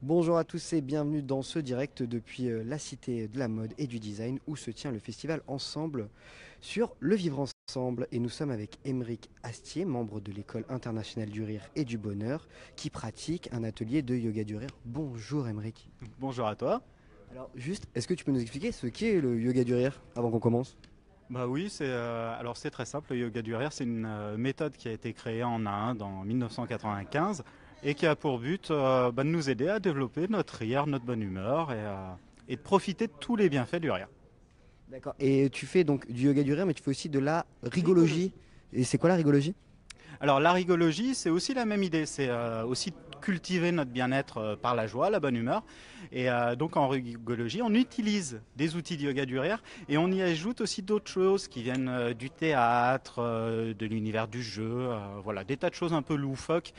Bonjour à tous et bienvenue dans ce direct depuis la Cité de la Mode et du Design où se tient le festival Ensemble sur le vivre ensemble. Et nous sommes avec Émeric Astier, membre de l'École internationale du rire et du bonheur, qui pratique un atelier de yoga du rire. Bonjour Émeric. Bonjour à toi. Alors juste, est-ce que tu peux nous expliquer ce qu'est le yoga du rire avant qu'on commence? Bah oui, alors c'est très simple. Le yoga du rire, c'est une méthode qui a été créée en Inde en 1995 et qui a pour but de nous aider à développer notre rire, notre bonne humeur et de profiter de tous les bienfaits du rire. D'accord. Et tu fais donc du yoga du rire, mais tu fais aussi de la rigologie. Rigologie. Et c'est quoi la rigologie? Alors la rigologie, c'est aussi la même idée. C'est aussi cultiver notre bien-être par la joie, la bonne humeur. Et donc en rigologie, on utilise des outils de yoga du rire et on y ajoute aussi d'autres choses qui viennent du théâtre, de l'univers du jeu, voilà, des tas de choses un peu loufoques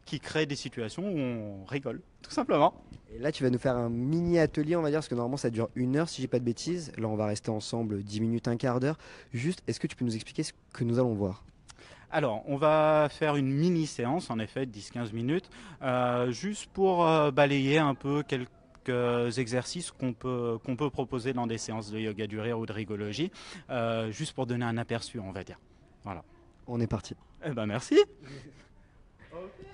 qui créent des situations où on rigole, tout simplement. Et là, tu vas nous faire un mini atelier, on va dire, parce que normalement ça dure 1 heure si j'ai pas de bêtises. Là, on va rester ensemble 10 minutes, un quart d'heure. Juste, est-ce que tu peux nous expliquer ce que nous allons voir? Alors, on va faire une mini-séance, en effet, de 10-15 minutes, juste pour balayer un peu quelques exercices qu'on peut proposer dans des séances de yoga du rire ou de rigologie, juste pour donner un aperçu, on va dire. Voilà. On est parti. Eh ben merci. Ok.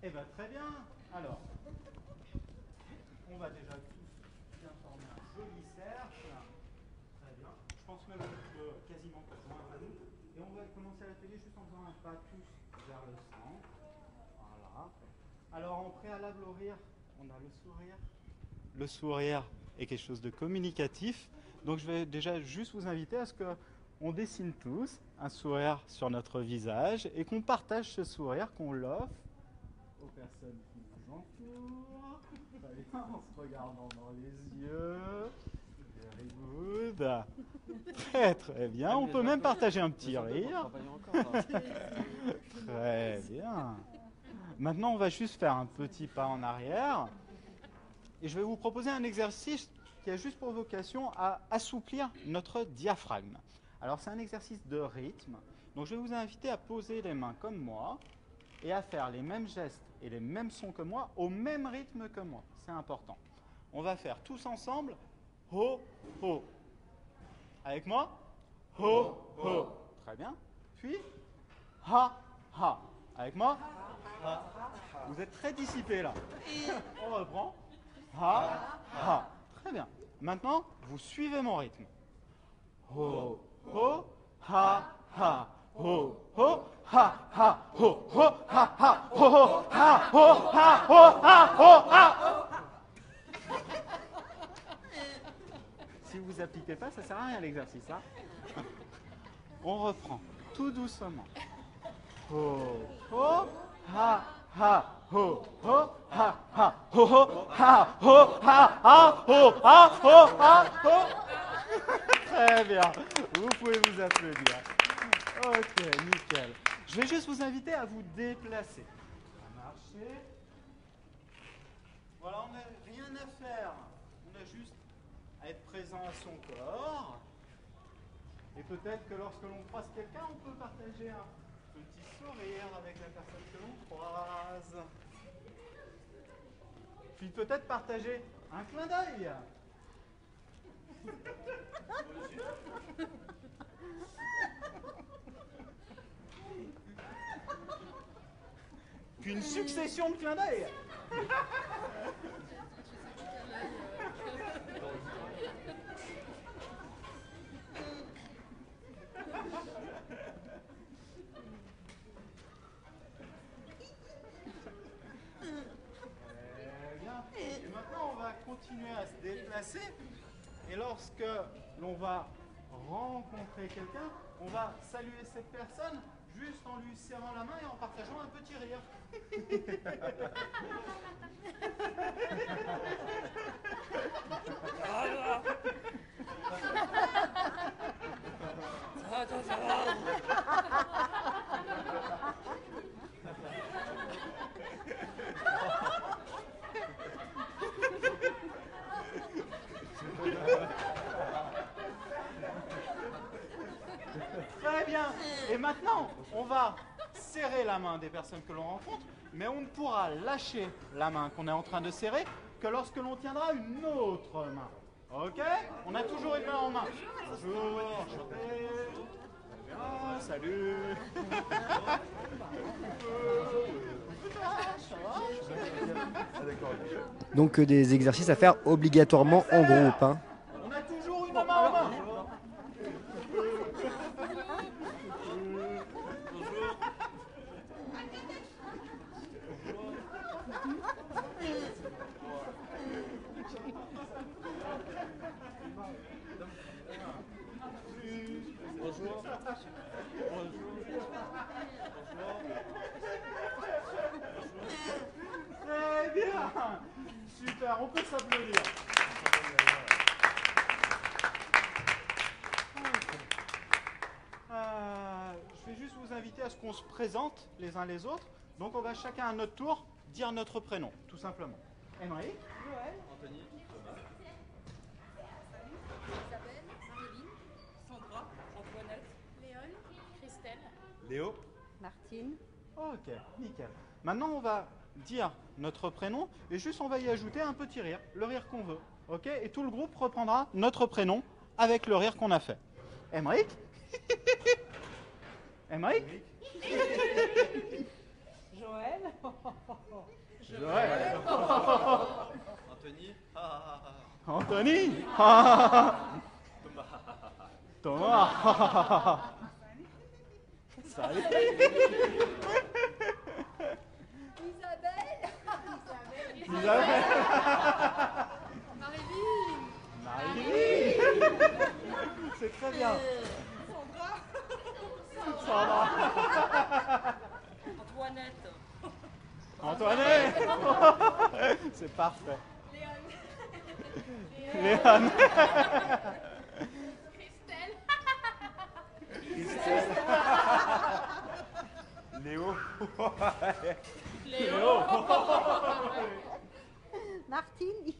Eh ben très bien. Alors, on va déjà tous bien former un joli cercle. Très bien. Je pense même qu'on peut quasiment te joindre à nous. Et on va commencer l'atelier juste en faisant un pas tous vers le centre. Voilà. Alors en préalable au rire, on a le sourire. Le sourire est quelque chose de communicatif. Donc je vais déjà juste vous inviter à ce que on dessine tous un sourire sur notre visage et qu'on partage ce sourire, qu'on l'offre aux personnes qui nous entourent. Très bien, en se regardant dans les yeux. Very good. Très très bien. On peut même partager un petit rire. Très bien. Maintenant, on va juste faire un petit pas en arrière. Et je vais vous proposer un exercice qui a juste pour vocation à assouplir notre diaphragme. Alors, c'est un exercice de rythme. Donc, je vais vous inviter à poser les mains comme moi et à faire les mêmes gestes et les mêmes sons que moi au même rythme que moi. C'est important. On va faire tous ensemble ho, ho. Avec moi ho, ho. Très bien. Puis ha, ha. Avec moi ha. Vous êtes très dissipés là. On reprend. Ha, ha. Très bien. Maintenant, vous suivez mon rythme. Ho, ho, ha, ha. Ho, ho, ha, ha. Ho, ho, ha, ha. Ho, ho, ha, ho, ha, ho, ha, ho, ha. Si vous appliquez pas, ça sert à rien l'exercice. Hein. On reprend tout doucement. Ho, ho, ha, ha. Ho, ho, ha, ha. Ho, ho, ha, ho, ha, ha. Ho, ha, ho, ha, ho. Très bien. Vous pouvez vous applaudir. Ok, nickel. Je vais juste vous inviter à vous déplacer. À marcher. Voilà, on n'a rien à faire. On a juste à être présent à son corps. Et peut-être que lorsque l'on croise quelqu'un, on peut partager un petit sourire avec la personne que l'on croise. Puis peut-être partager un clin d'œil. Puis une succession de clins d'œil. Très bien. Et maintenant, on va continuer à se déplacer. Et lorsque l'on va rencontrer quelqu'un, on va saluer cette personne juste en lui serrant la main et en partageant un petit rire. Très bien. Et maintenant, on va serrer serrer la main des personnes que l'on rencontre, mais on ne pourra lâcher la main qu'on est en train de serrer que lorsque l'on tiendra une autre main. Ok? On a toujours une main en main. Bonjour, enchanté. Bien, salut. Donc des exercices à faire obligatoirement en groupe. Hein. On a toujours une main en main. Bonjour. Très bien. Super, on peut s'applaudir. Je vais juste vous inviter à ce qu'on se présente les uns les autres. Donc on va chacun à notre tour dire notre prénom, tout simplement. Henry. Joël. Anthony, Thomas, Isabelle. Marilyn. Sandra. Antoinette. Léon. Christelle. Léo, Martine. Ok, nickel. Maintenant on va dire notre prénom et juste on va y ajouter un petit rire, le rire qu'on veut. Ok? Et tout le groupe reprendra notre prénom avec le rire qu'on a fait. Emric. Emric. Joël. Joël. Anthony, Anthony. Thomas. Salut. Isabelle. Marilyn. C'est très bien. Sandra. Antoinette. Antoinette. C'est parfait. Léon. Léo, Léo. Martine.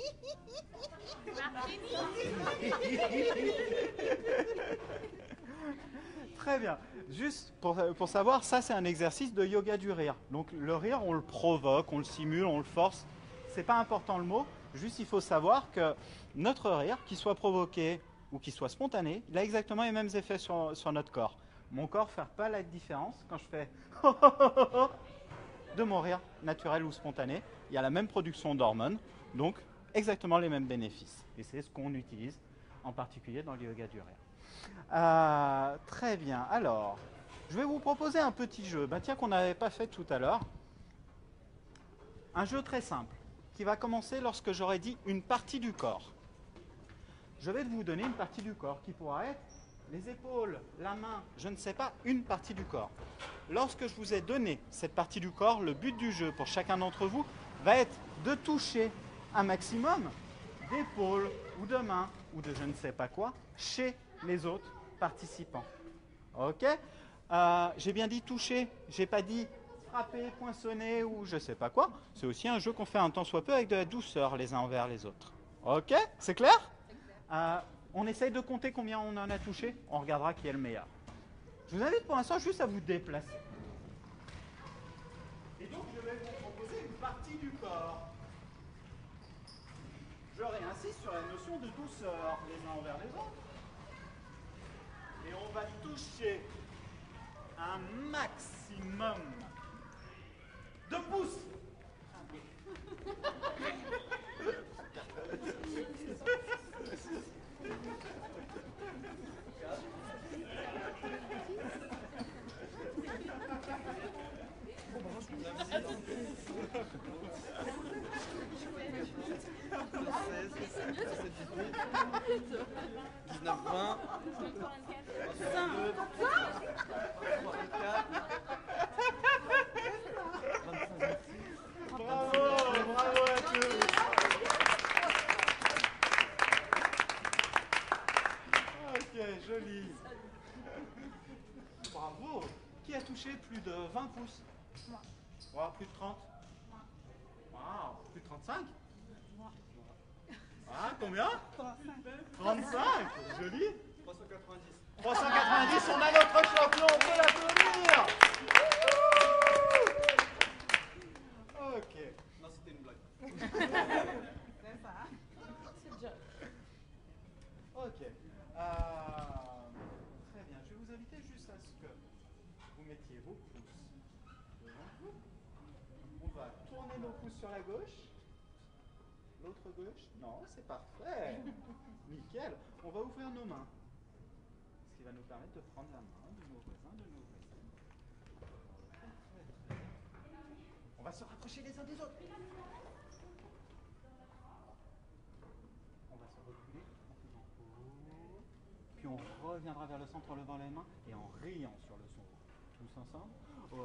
Très bien. Juste pour savoir, ça c'est un exercice de yoga du rire. Donc le rire, on le provoque, on le simule, on le force. C'est pas important le mot. Juste il faut savoir que notre rire, qu'il soit provoqué ou qu'il soit spontané, il a exactement les mêmes effets sur notre corps. Mon corps ne fait pas la différence quand je fais de mon rire naturel ou spontané. Il y a la même production d'hormones, donc exactement les mêmes bénéfices. Et c'est ce qu'on utilise en particulier dans le yoga du rire. Très bien. Alors, je vais vous proposer un petit jeu, tiens, qu'on n'avait pas fait tout à l'heure. Un jeu très simple, qui va commencer lorsque j'aurai dit une partie du corps. Je vais vous donner une partie du corps qui pourra être les épaules, la main, je ne sais pas, une partie du corps. Lorsque je vous ai donné cette partie du corps, le but du jeu pour chacun d'entre vous va être de toucher un maximum d'épaules ou de mains ou de je ne sais pas quoi chez les autres participants. Ok? J'ai bien dit toucher, j'ai pas dit frapper, poinçonner ou je sais pas quoi. C'est aussi un jeu qu'on fait un tant soit peu avec de la douceur les uns envers les autres. Ok? C'est clair? On essaye de compter combien on en a touché, on regardera qui est le meilleur. Je vous invite pour l'instant juste à vous déplacer. Et donc je vais vous proposer une partie du corps. Je réinsiste sur la notion de douceur les uns envers les autres. Et on va toucher un maximum de pouces. Bravo à tous. Ok, joli. Bravo. Qui a touché plus de 20 pouces? Moi. Wow, plus de 30? Wow, plus de 35? Ah, combien? 35. Joli. 390. 390, on a notre champion, on peut l'applaudir. Ok. Non, c'était une blague. C'est ça. C'est déjà. Ok. Très bien. Je vais vous inviter juste à ce que vous mettiez vos pouces devant vous. On va tourner nos pouces sur la gauche. L'autre gauche. Non, c'est parfait. Nickel. On va ouvrir nos mains. Ce qui va nous permettre de prendre la main de nos voisins, de nos voisines. On va se rapprocher les uns des autres. On va se reculer en faisant oh. Puis on reviendra vers le centre en levant les mains et en riant sur le son. Tous ensemble. Oh.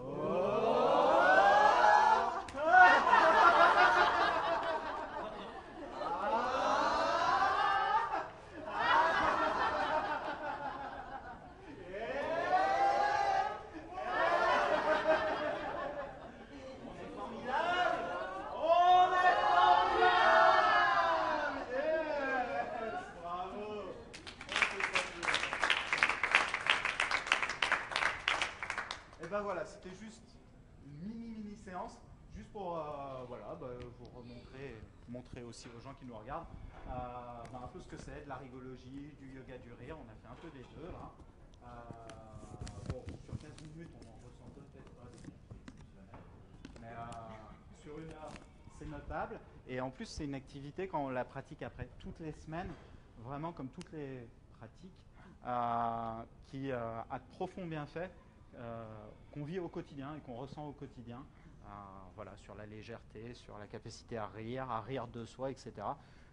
Et ben voilà, c'était juste une mini séance, juste pour voilà, vous montrer aussi aux gens qui nous regardent un peu ce que c'est de la rigologie, du yoga du rire. On a fait un peu des deux là. Bon, sur 15 minutes, on en ressent peut-être pas des exceptionnels, mais sur une heure, c'est notable. Et en plus, c'est une activité quand on la pratique après toutes les semaines, vraiment comme toutes les pratiques, qui a de profonds bienfaits. Qu'on vit au quotidien et qu'on ressent au quotidien, voilà, sur la légèreté, sur la capacité à rire de soi, etc.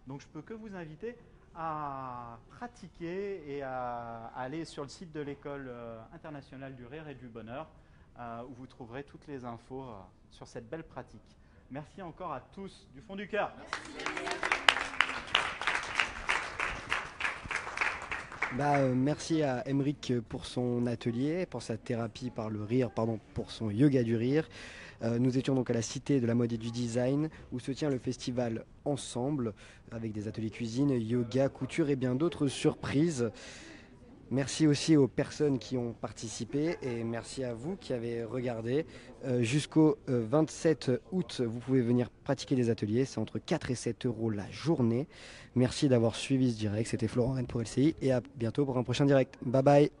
Donc je peux que vous inviter à pratiquer et à aller sur le site de l'École internationale du rire et du bonheur, où vous trouverez toutes les infos sur cette belle pratique. Merci encore à tous du fond du cœur. Merci à Emeric pour son atelier, pour sa thérapie par le rire, pour son yoga du rire. Nous étions donc à la Cité de la mode et du design où se tient le festival Ensemble avec des ateliers cuisine, yoga, couture et bien d'autres surprises. Merci aussi aux personnes qui ont participé et merci à vous qui avez regardé. Jusqu'au 27 août, vous pouvez venir pratiquer des ateliers. C'est entre 4 et 7 euros la journée. Merci d'avoir suivi ce direct. C'était Florent Rennes pour LCI et à bientôt pour un prochain direct. Bye bye.